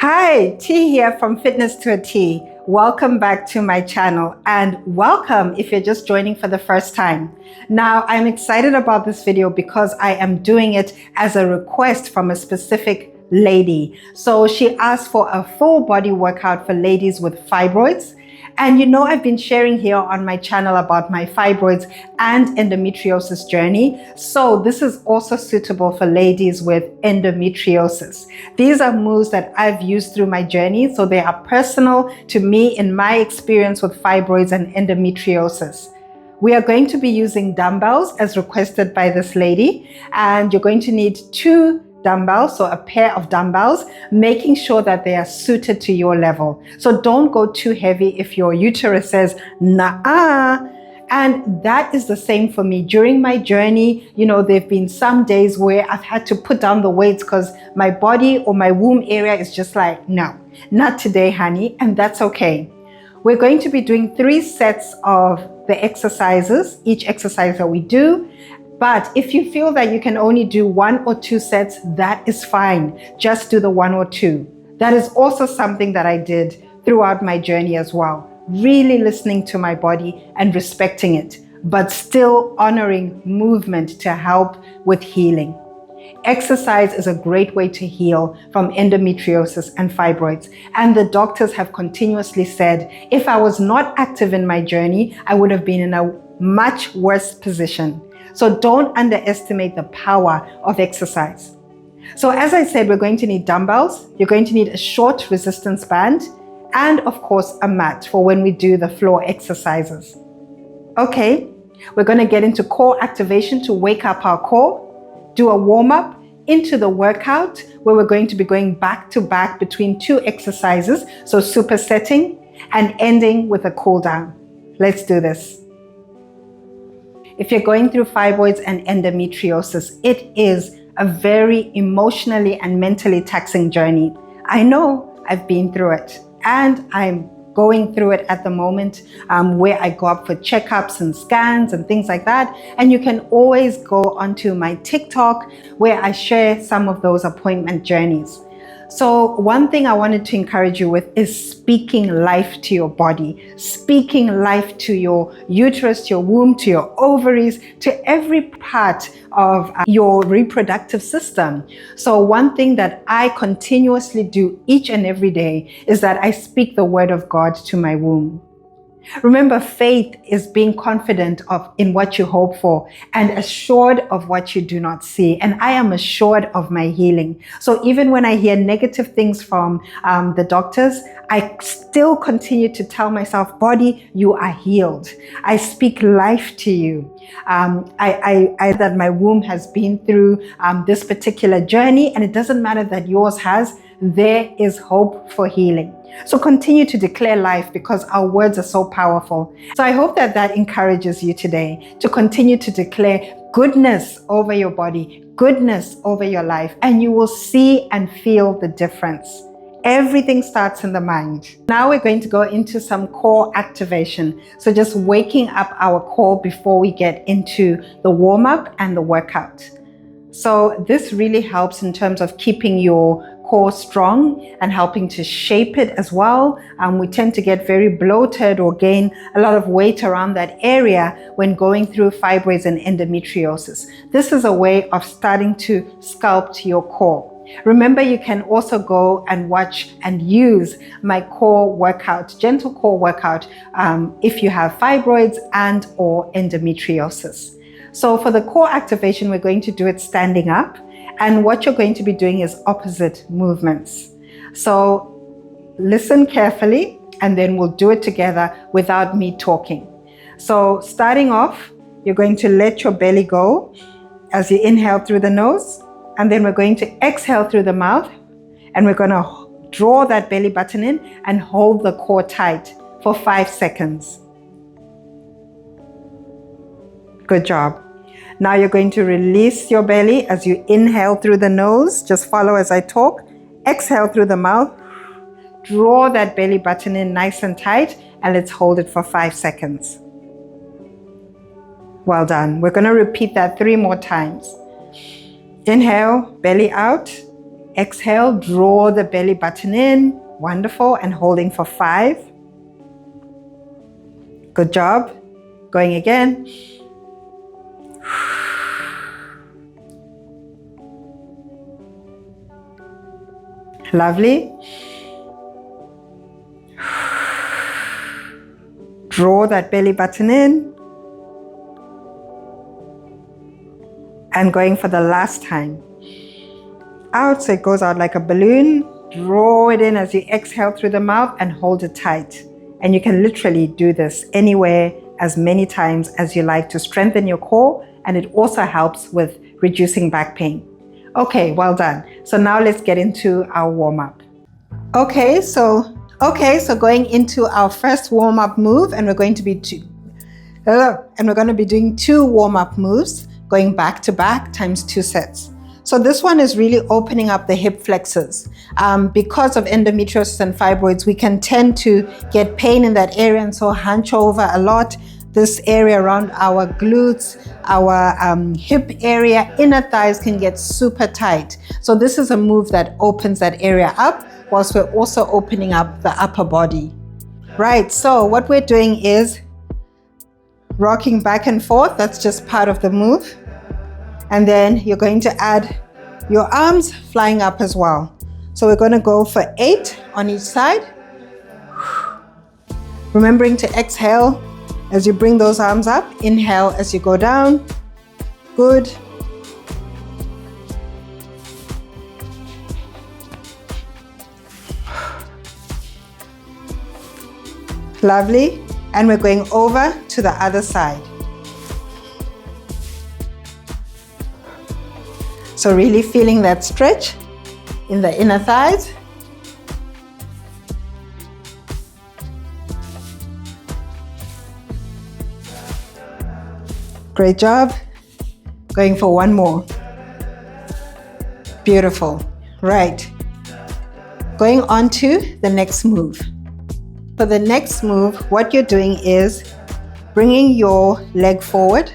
Hi, T here from Fitness to a T. Welcome back to my channel and welcome if you're just joining for the first time. Now, I'm excited about this video because I am doing it as a request from a specific lady. So she asked for a full body workout for ladies with fibroids. And you know, I've been sharing here on my channel about my fibroids and endometriosis journey. So this is also suitable for ladies with endometriosis. These are moves that I've used through my journey. So they are personal to me in my experience with fibroids and endometriosis. We are going to be using dumbbells as requested by this lady. And you're going to need 2 dumbbells, so a pair of dumbbells, making sure that they are suited to your level. So don't go too heavy if your uterus says, nah. And that is the same for me. During my journey, you know, there've been some days where I've had to put down the weights because my body or my womb area is just like, no, not today, honey. And that's okay. We're going to be doing 3 sets of the exercises, each exercise that we do. But if you feel that you can only do 1 or 2 sets, that is fine. Just do the 1 or 2. That is also something that I did throughout my journey as well. Really listening to my body and respecting it, but still honoring movement to help with healing. Exercise is a great way to heal from endometriosis and fibroids. And the doctors have continuously said, if I was not active in my journey, I would have been in a much worse position. So don't underestimate the power of exercise. So as I said, we're going to need dumbbells. You're going to need a short resistance band and of course a mat for when we do the floor exercises. Okay, we're going to get into core activation to wake up our core, do a warm up into the workout where we're going to be going back to back between 2 exercises. So supersetting and ending with a cool down. Let's do this. If you're going through fibroids and endometriosis, it is a very emotionally and mentally taxing journey. I know, I've been through it and I'm going through it at the moment where I go up for checkups and scans and things like that. And you can always go onto my TikTok where I share some of those appointment journeys. So one thing I wanted to encourage you with is speaking life to your body, speaking life to your uterus, to your womb, to your ovaries, to every part of your reproductive system. So one thing that I continuously do each and every day is that I speak the word of God to my womb. Remember, faith is being confident in what you hope for and assured of what you do not see. And I am assured of my healing. So even when I hear negative things from the doctors, I still continue to tell myself, body, you are healed. I speak life to you. That my womb has been through this particular journey, and it doesn't matter that yours has. There is hope for healing. So continue to declare life because our words are so powerful. So I hope that that encourages you today to continue to declare goodness over your body, goodness over your life, and you will see and feel the difference. Everything starts in the mind. Now we're going to go into some core activation. So just waking up our core before we get into the warm-up and the workout. So this really helps in terms of keeping your core strong and helping to shape it as well. We tend to get very bloated or gain a lot of weight around that area when going through fibroids and endometriosis. This is a way of starting to sculpt your core. Remember, you can also go and watch and use my core workout, gentle core workout, if you have fibroids and or endometriosis. So for the core activation, we're going to do it standing up. And what you're going to be doing is opposite movements. So listen carefully, and then we'll do it together without me talking. So starting off, you're going to let your belly go as you inhale through the nose. And then we're going to exhale through the mouth. And we're going to draw that belly button in and hold the core tight for 5 seconds. Good job. Now you're going to release your belly as you inhale through the nose. Just follow as I talk. Exhale through the mouth. Draw that belly button in nice and tight, and let's hold it for 5 seconds. Well done. We're going to repeat that 3 more times. Inhale, belly out. Exhale, draw the belly button in. Wonderful. And holding for 5. Good job. Going again. Lovely. Draw that belly button in. And going for the last time. Out, so it goes out like a balloon. Draw it in as you exhale through the mouth and hold it tight. And you can literally do this anywhere, as many times as you like, to strengthen your core, and it also helps with reducing back pain. Okay, well done. So now let's get into our warm-up. Okay, so going into our first warm-up move, and we're going to be doing 2 warm-up moves, going back to back times 2 sets. So this one is really opening up the hip flexors. Because of endometriosis and fibroids, we can tend to get pain in that area, and so hunch over a lot. This area around our glutes, our hip area, inner thighs can get super tight. So this is a move that opens that area up, whilst we're also opening up the upper body. Right, so what we're doing is rocking back and forth. That's just part of the move. And then you're going to add your arms flying up as well. So we're going to go for 8 on each side. Remembering to exhale as you bring those arms up. Inhale as you go down. Good. Lovely. And we're going over to the other side. So really feeling that stretch in the inner thighs. Great job. Going for one more. Beautiful. Right. Going on to the next move. For the next move, what you're doing is bringing your leg forward.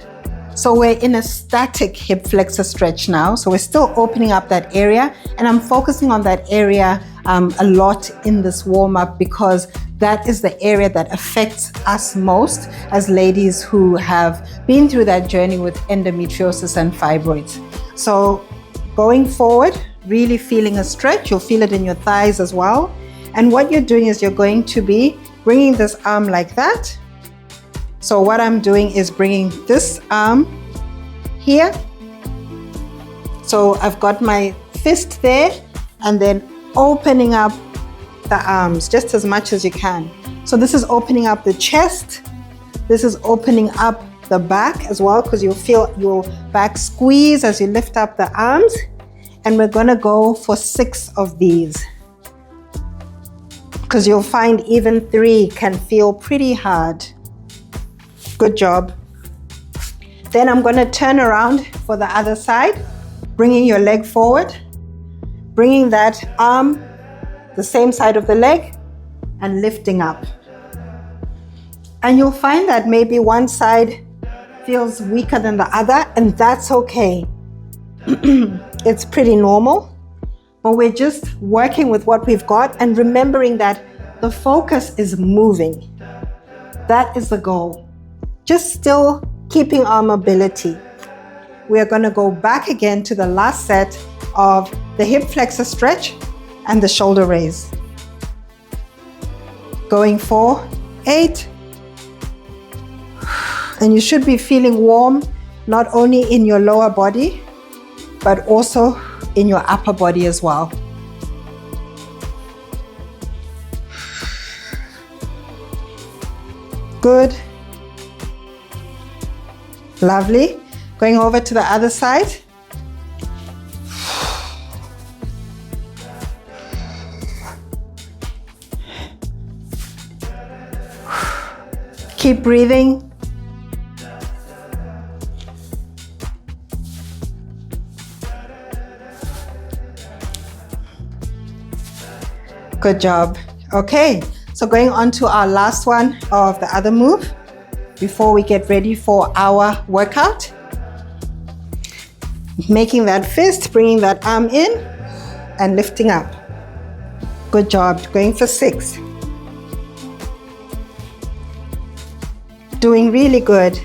So we're in a static hip flexor stretch now. So we're still opening up that area, and I'm focusing on that area a lot in this warm-up because that is the area that affects us most as ladies who have been through that journey with endometriosis and fibroids. So going forward, really feeling a stretch. You'll feel it in your thighs as well. And what you're doing is you're going to be bringing this arm like that. So what I'm doing is bringing this arm here. So I've got my fist there, and then opening up the arms just as much as you can. So this is opening up the chest. This is opening up the back as well, because you'll feel your back squeeze as you lift up the arms. And we're gonna go for 6 of these, because you'll find even 3 can feel pretty hard. Good job. Then I'm going to turn around for the other side, bringing your leg forward, bringing that arm the same side of the leg, and lifting up. And you'll find that maybe one side feels weaker than the other, and that's okay. It's pretty normal, but we're just working with what we've got and remembering that the focus is moving. That is the goal. Just still keeping our mobility. We are going to go back again to the last set of the hip flexor stretch and the shoulder raise. Going for 8. And you should be feeling warm, not only in your lower body, but also in your upper body as well. Good. Lovely. Going over to the other side. Keep breathing. Good job. Okay, so going on to our last one of the other move before we get ready for our workout. Making that fist, bringing that arm in, and lifting up. Good job. Going for 6. Doing really good.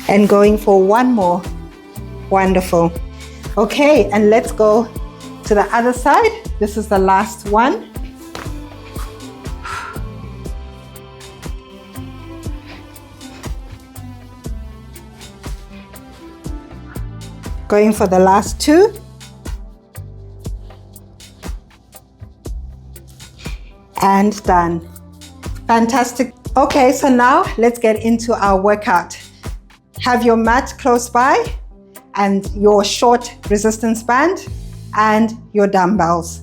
And going for 1 more. Wonderful. Okay, and let's go to the other side. This is the last one. Going for the last 2. And done. Fantastic. Okay, so now let's get into our workout. Have your mat close by and your short resistance band and your dumbbells.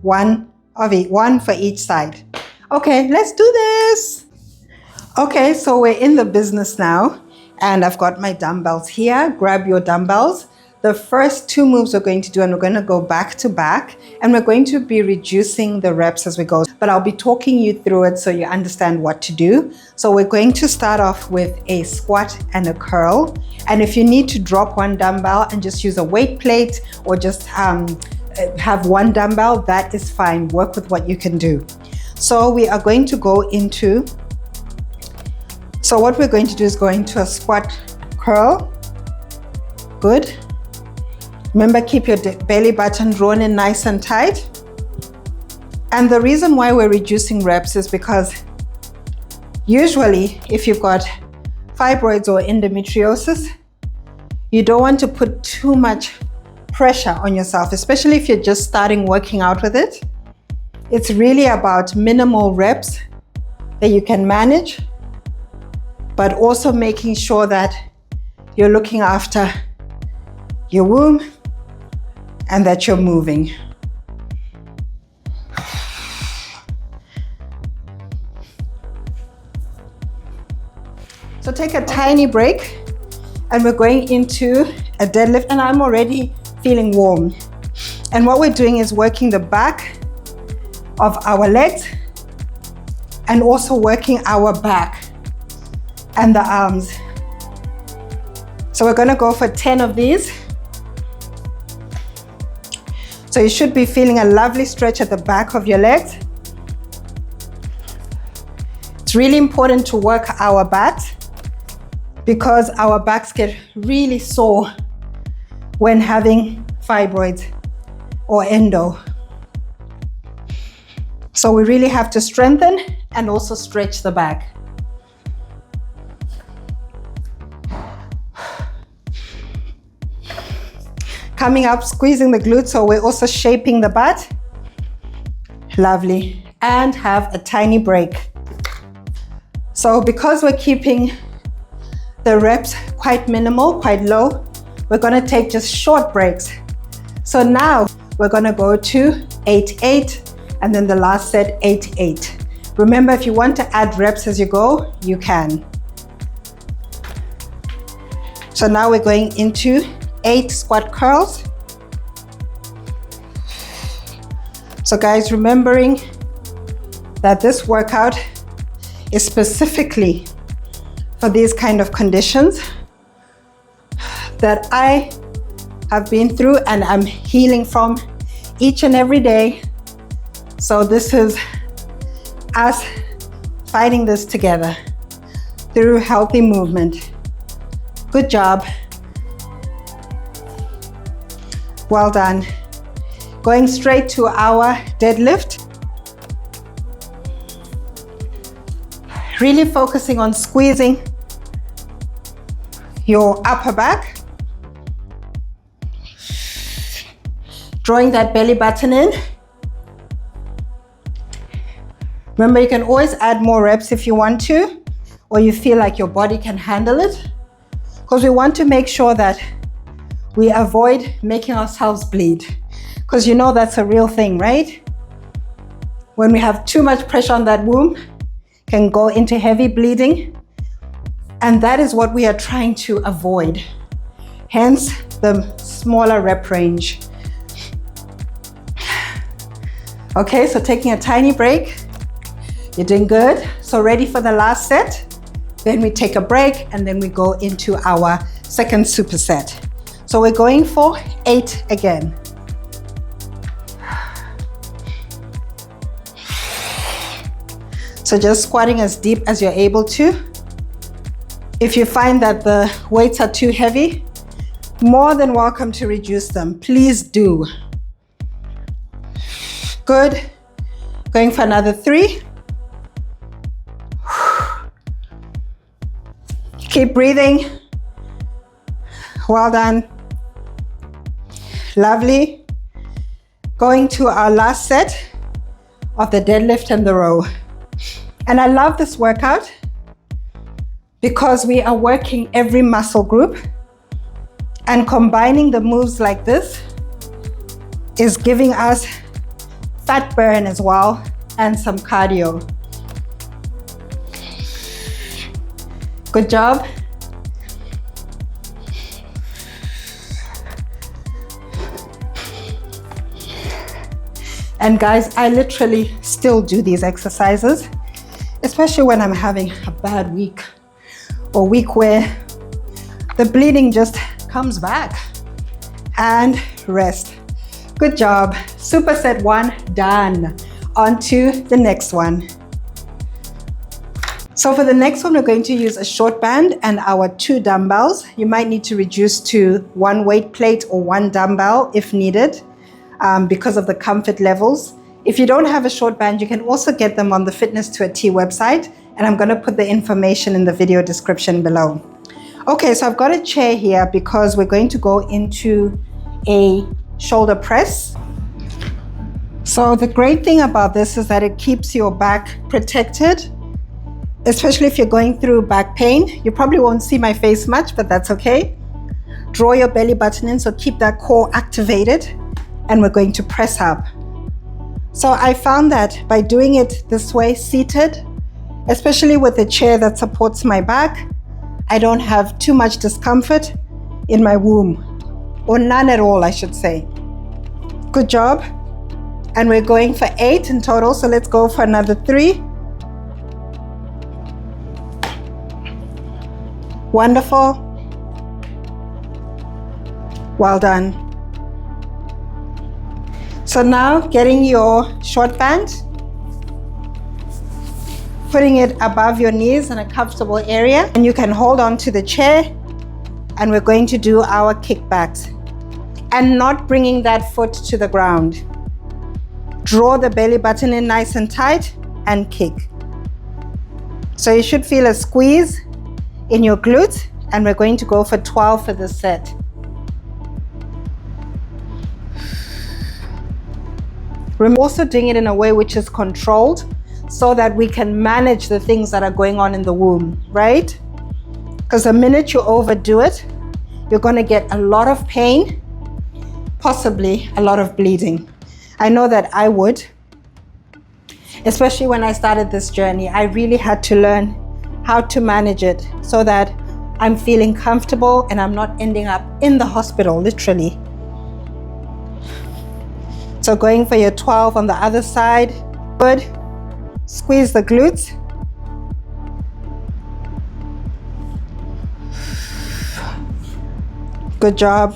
One for each side. Okay, let's do this. Okay, so we're in the business now, and I've got my dumbbells here. Grab your dumbbells. The first 2 moves we're going to do, and we're going to go back to back, and we're going to be reducing the reps as we go. But I'll be talking you through it so you understand what to do. So we're going to start off with a squat and a curl. And if you need to drop 1 dumbbell and just use a weight plate or just have 1 dumbbell, that is fine. Work with what you can do. So we are going to go into, so what we're going to do is go into a squat curl. Good. Remember, keep your belly button drawn in nice and tight. And the reason why we're reducing reps is because usually if you've got fibroids or endometriosis, you don't want to put too much pressure on yourself, especially if you're just starting working out with it. It's really about minimal reps that you can manage, but also making sure that you're looking after your womb and that you're moving. So take a tiny break, and we're going into a deadlift, and I'm already feeling warm. And what we're doing is working the back of our legs and also working our back and the arms. So we're gonna go for 10 of these. So you should be feeling a lovely stretch at the back of your legs. It's really important to work our back because our backs get really sore when having fibroids or endo. So we really have to strengthen and also stretch the back. Coming up, squeezing the glutes, so we're also shaping the butt. Lovely. And have a tiny break. So because we're keeping the reps quite minimal, quite low, we're gonna take just short breaks. So now we're gonna go to 8-8, and then the last set 8-8. Remember, if you want to add reps as you go, you can. So now we're going into 8 squat curls. So guys, remembering that this workout is specifically for these kind of conditions that I have been through and I'm healing from each and every day. So this is us fighting this together through healthy movement. Good job. Well done. Going straight to our deadlift. Really focusing on squeezing your upper back. Drawing that belly button in. Remember, you can always add more reps if you want to, or you feel like your body can handle it, because we want to make sure that we avoid making ourselves bleed, because you know that's a real thing, right? When we have too much pressure on that womb, can go into heavy bleeding, and that is what we are trying to avoid. Hence the smaller rep range. Okay, so taking a tiny break. You're doing good. So ready for the last set? Then we take a break, and then we go into our second superset. So we're going for 8 again. So just squatting as deep as you're able to. If you find that the weights are too heavy, more than welcome to reduce them. Please do. Good. Going for another 3. Keep breathing. Well done. Lovely. Going to our last set of the deadlift and the row. And I love this workout because we are working every muscle group, and combining the moves like this is giving us fat burn as well and some cardio. Good job. And guys, I literally still do these exercises, especially when I'm having a bad week or week where the bleeding just comes back. And rest. Good job. Superset 1 done. On to the next one. So for the next one, we're going to use a short band and our 2 dumbbells. You might need to reduce to 1 weight plate or 1 dumbbell if needed, because of the comfort levels. If you don't have a short band, you can also get them on the Fitness to a T website, and I'm going to put the information in the video description below. Okay, so I've got a chair here because we're going to go into a shoulder press. So the great thing about this is that it keeps your back protected, especially if you're going through back pain. You probably won't see my face much, but that's okay. Draw your belly button in, so keep that core activated, and we're going to press up. So I found that by doing it this way, seated, especially with a chair that supports my back, I don't have too much discomfort in my womb, or none at all, I should say. Good job. And we're going for 8 in total, so let's go for another 3. Wonderful. Well done. So now getting your short band, putting it above your knees in a comfortable area, and you can hold on to the chair, and we're going to do our kickbacks and not bringing that foot to the ground. Draw the belly button in nice and tight and kick. So you should feel a squeeze in your glutes, and we're going to go for 12 for this set. We're also doing it in a way which is controlled so that we can manage the things that are going on in the womb, right? Because the minute you overdo it, you're going to get a lot of pain, possibly a lot of bleeding. I know that I would, especially when I started this journey. I really had to learn how to manage it so that I'm feeling comfortable and I'm not ending up in the hospital, literally. So going for your 12 on the other side. Good. Squeeze the glutes. Good job.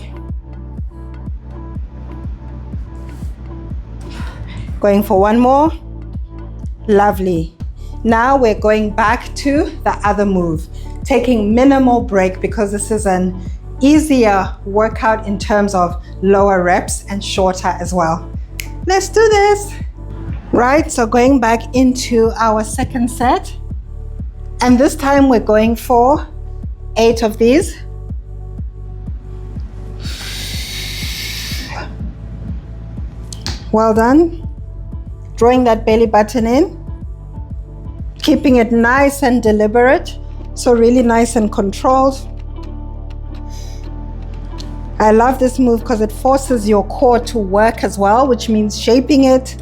Going for one more. Lovely. Now we're going back to the other move, taking minimal break because this is an easier workout in terms of lower reps and shorter as well. Let's do this. Right, so going back into our second set, and this time we're going for 8 of these. Well done. Drawing that belly button in, keeping it nice and deliberate, so really nice and controlled. I love this move because it forces your core to work as well, which means shaping it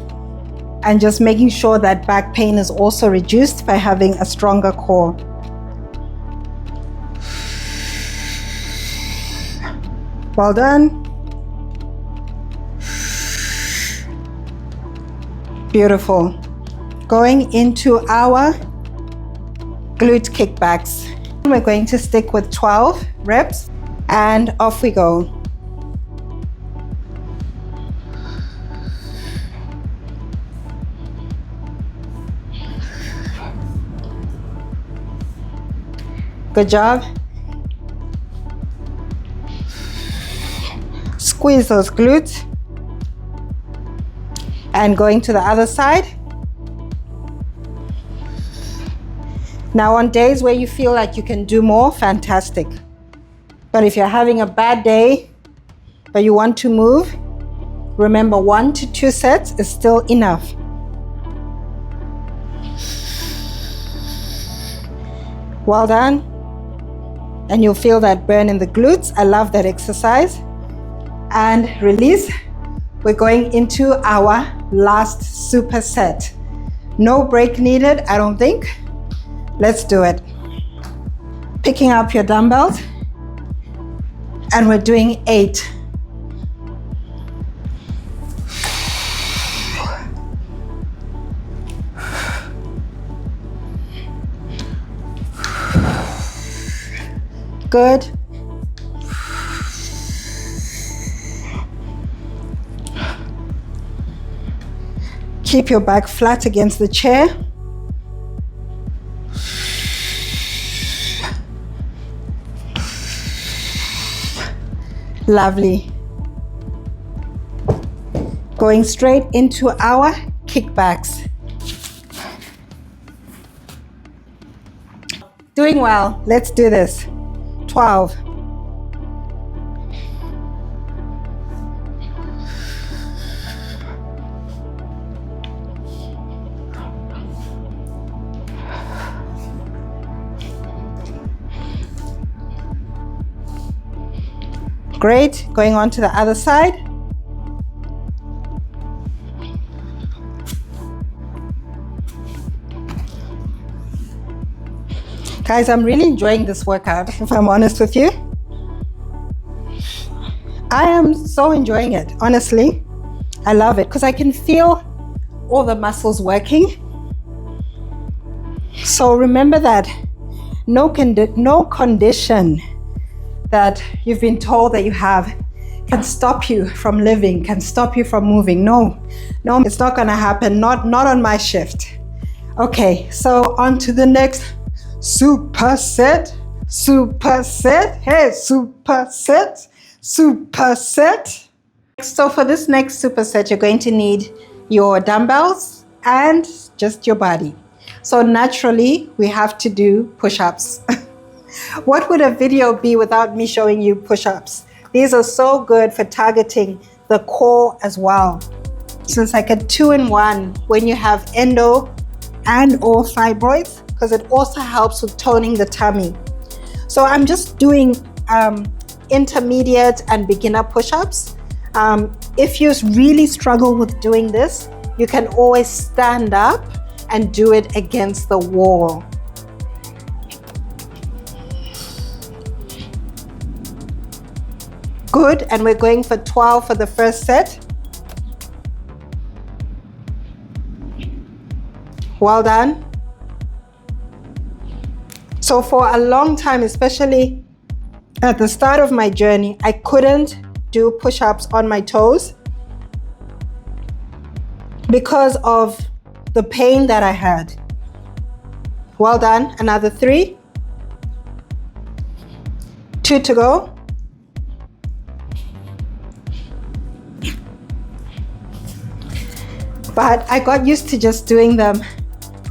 and just making sure that back pain is also reduced by having a stronger core. Well done. Beautiful. Going into our glute kickbacks. We're going to stick with 12 reps and off we go. Good job. Squeeze those glutes. And going to the other side. Now on days where you feel like you can do more, fantastic. But if you're having a bad day, but you want to move, remember 1 to 2 sets is still enough. Well done. And you'll feel that burn in the glutes. I love that exercise. And release. We're going into our last superset. No break needed, I don't think. Let's do it. Picking up your dumbbells. And we're doing 8. Good. Keep your back flat against the chair. Lovely. Going straight into our kickbacks. Doing well. Let's do this. 12. Great. Going on to the other side. Guys, I'm really enjoying this workout, if I'm honest with you. I am so enjoying it, honestly. I love it because I can feel all the muscles working. So remember that no condition that you've been told that you have can stop you from living, can stop you from moving. No, it's not gonna happen, not on my shift. Okay, so on to the next superset. Hey, superset. So for this next superset, you're going to need your dumbbells and just your body. So naturally, we have to do push-ups. What would a video be without me showing you push-ups? These are so good for targeting the core as well. So it's like a 2-in-1 when you have endo and or fibroids, because it also helps with toning the tummy. So I'm just doing intermediate and beginner push-ups. If you really struggle with doing this, you can always stand up and do it against the wall. Good, and we're going for 12 for the first set. Well done. So for a long time, especially at the start of my journey, I couldn't do push-ups on my toes because of the pain that I had. Well done. Another 3. 2 to go. But I got used to just doing them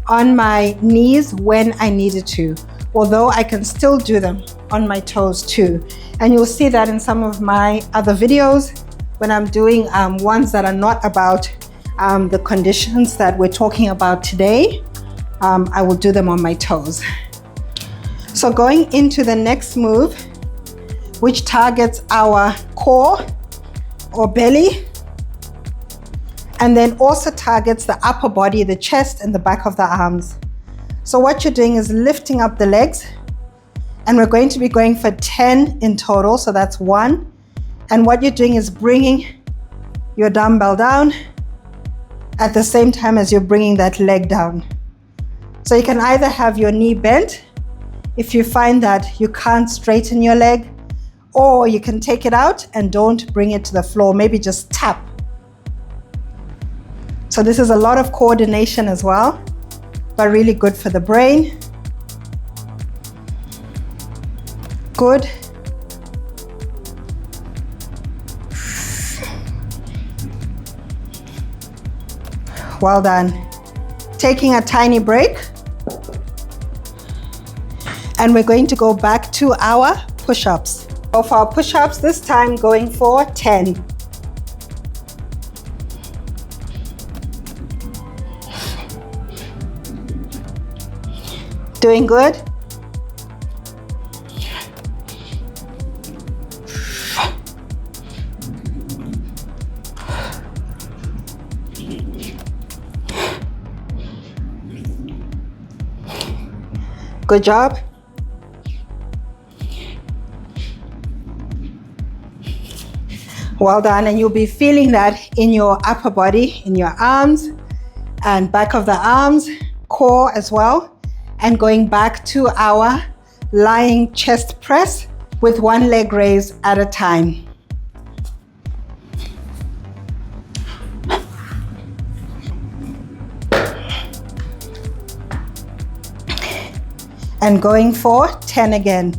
on my knees when I needed to, although I can still do them on my toes too. And you'll see that in some of my other videos when I'm doing ones that are not about the conditions that we're talking about today. I will do them on my toes. So going into the next move, which targets our core or belly, and then also targets the upper body, the chest and the back of the arms. So what you're doing is lifting up the legs, and we're going to be going for 10 in total, so that's 1. And what you're doing is bringing your dumbbell down at the same time as you're bringing that leg down. So you can either have your knee bent if you find that you can't straighten your leg, or you can take it out and don't bring it to the floor, maybe just tap. So this is a lot of coordination as well, but really good for the brain. Good. Well done. Taking a tiny break. And we're going to go back to our push-ups. So for our push-ups, this time going for 10. Doing good? Good job. Well done, and you'll be feeling that in your upper body, in your arms and back of the arms, core as well. And going back to our lying chest press with one leg raised at a time. And going for 10 again.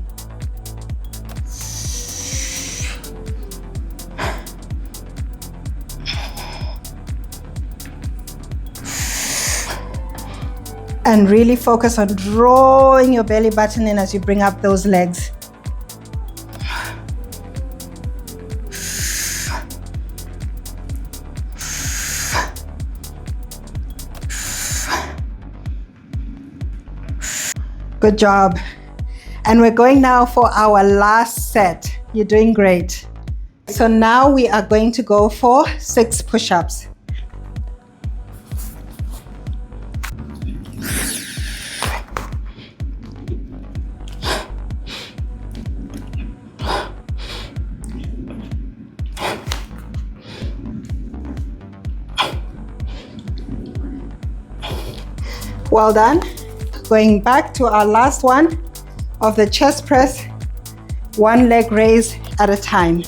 And really focus on drawing your belly button in as you bring up those legs. Good job. And we're going now for our last set. You're doing great. So now we are going to go for 6 push-ups. Well done. Going back to our last one of the chest press, one leg raise at a time.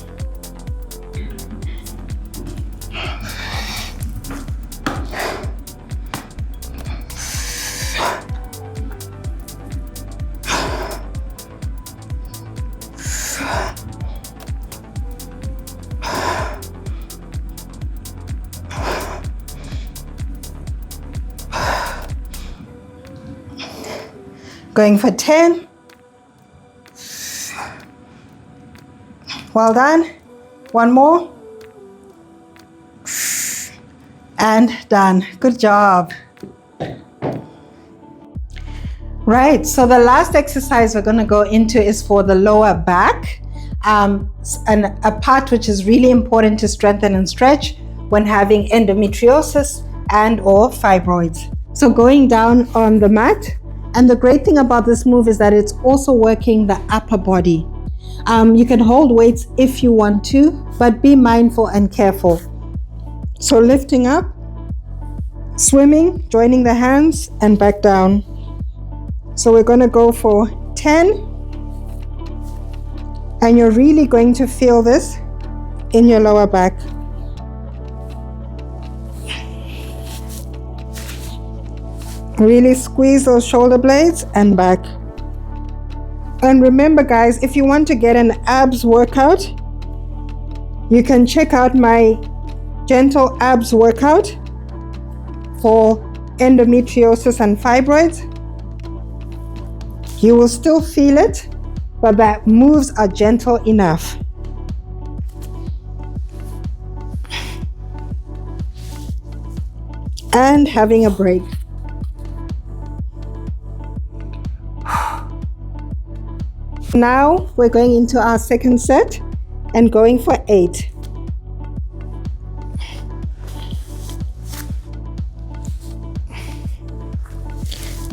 Going for 10. Well done. One more. And done. Good job. Right, so the last exercise we're going to go into is for the lower back, and a part which is really important to strengthen and stretch when having endometriosis and or fibroids. So going down on the mat. And the great thing about this move is that it's also working the upper body. You can hold weights if you want to, but be mindful and careful. So lifting up, swimming, joining the hands, and back down. So we're going to go for 10. And you're really going to feel this in your lower back. Really squeeze those shoulder blades and back. And remember guys, if you want to get an abs workout, you can check out my gentle abs workout for endometriosis and fibroids. You will still feel it, but the moves are gentle enough. And having a break. Now we're going into our second set and going for 8.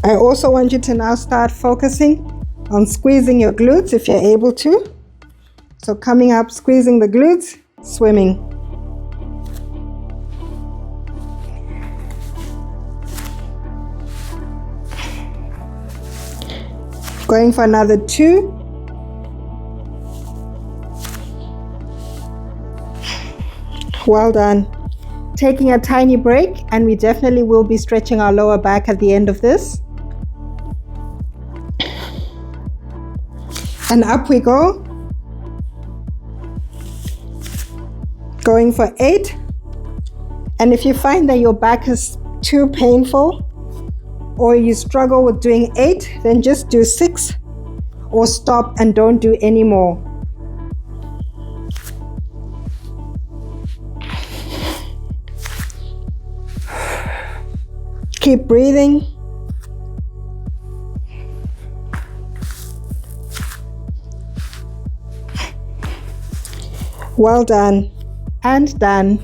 I also want you to now start focusing on squeezing your glutes if you're able to. So coming up, squeezing the glutes, swimming. Going for another 2. Well done. Taking a tiny break, and we definitely will be stretching our lower back at the end of this. And up we go. Going for 8. And if you find that your back is too painful or you struggle with doing 8, then just do 6 or stop and don't do any more. Keep breathing. Well done and done.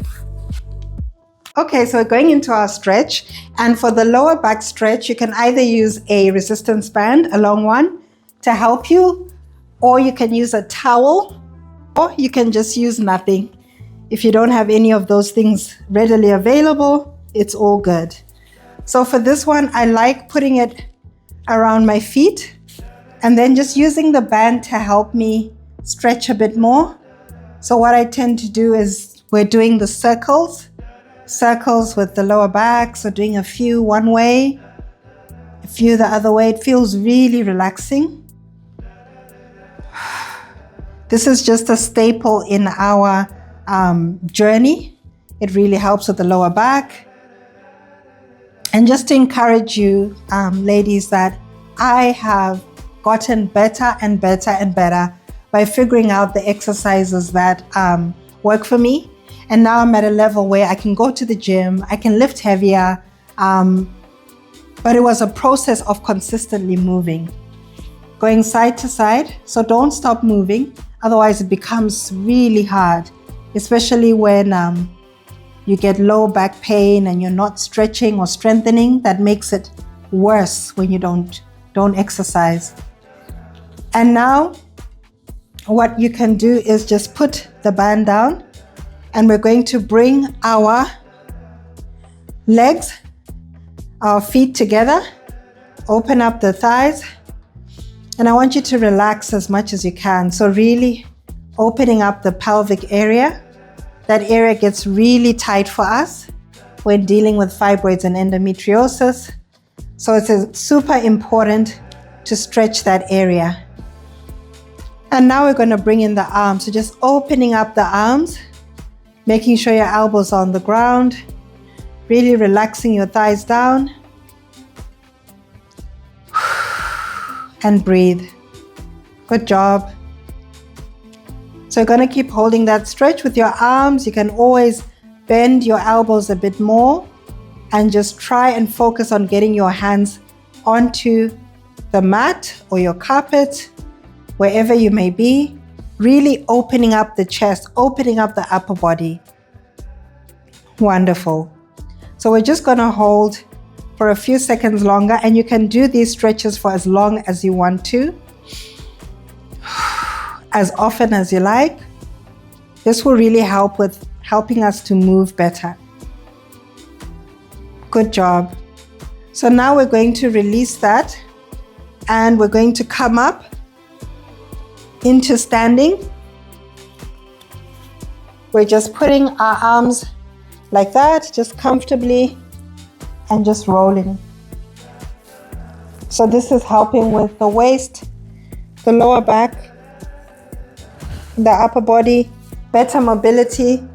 Okay, so we're going into our stretch, and for the lower back stretch, you can either use a resistance band, a long one, to help you, or you can use a towel, or you can just use nothing. If you don't have any of those things readily available, it's all good. So for this one, I like putting it around my feet and then just using the band to help me stretch a bit more. So what I tend to do is we're doing the circles with the lower back. So doing a few one way, a few the other way. It feels really relaxing. This is just a staple in our journey. It really helps with the lower back. And just to encourage you, ladies, that I have gotten better and better and better by figuring out the exercises that work for me. And now I'm at a level where I can go to the gym, I can lift heavier, but it was a process of consistently moving, going side to side. So don't stop moving, otherwise it becomes really hard, especially when you get low back pain and you're not stretching or strengthening. That makes it worse when you don't exercise. And now what you can do is just put the band down, and we're going to bring our legs, our feet together, open up the thighs, and I want you to relax as much as you can. So really opening up the pelvic area. That area gets really tight for us when dealing with fibroids and endometriosis. So it's super important to stretch that area. And now we're going to bring in the arms. So just opening up the arms, making sure your elbows are on the ground, really relaxing your thighs down. And breathe. Good job. So you're going to keep holding that stretch with your arms. You can always bend your elbows a bit more and just try and focus on getting your hands onto the mat or your carpet, wherever you may be, really opening up the chest, opening up the upper body. Wonderful. So we're just going to hold for a few seconds longer, and you can do these stretches for as long as you want to, as often as you like. This will really help with helping us to move better. Good job. So now we're going to release that, and we're going to come up into standing. We're just putting our arms like that, just comfortably, and just rolling. So this is helping with the waist, the lower back, the upper body, better mobility.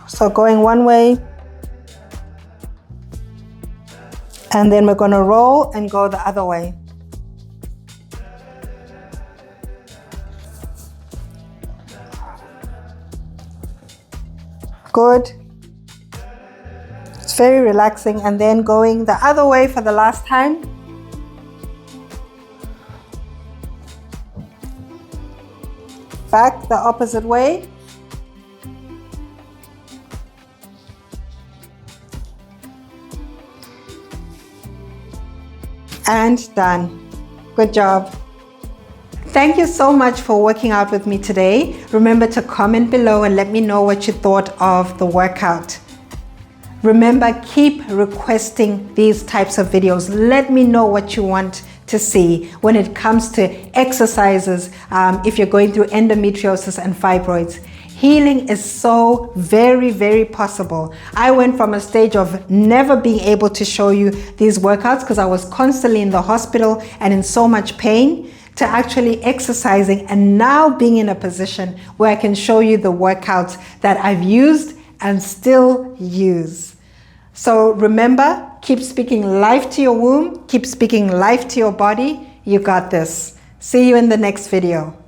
So going one way, and then we're going to roll and go the other way. Good. It's very relaxing. And then going the other way for the last time. Back the opposite way. And done. Good job. Thank you so much for working out with me today. Remember to comment below and let me know what you thought of the workout. Remember, keep requesting these types of videos. Let me know what you want to see when it comes to exercises if you're going through endometriosis and fibroids. Healing is so very, very possible. I went from a stage of never being able to show you these workouts because I was constantly in the hospital and in so much pain, to actually exercising and now being in a position where I can show you the workouts that I've used and still use. So remember, keep speaking life to your womb, keep speaking life to your body. You got this. See you in the next video.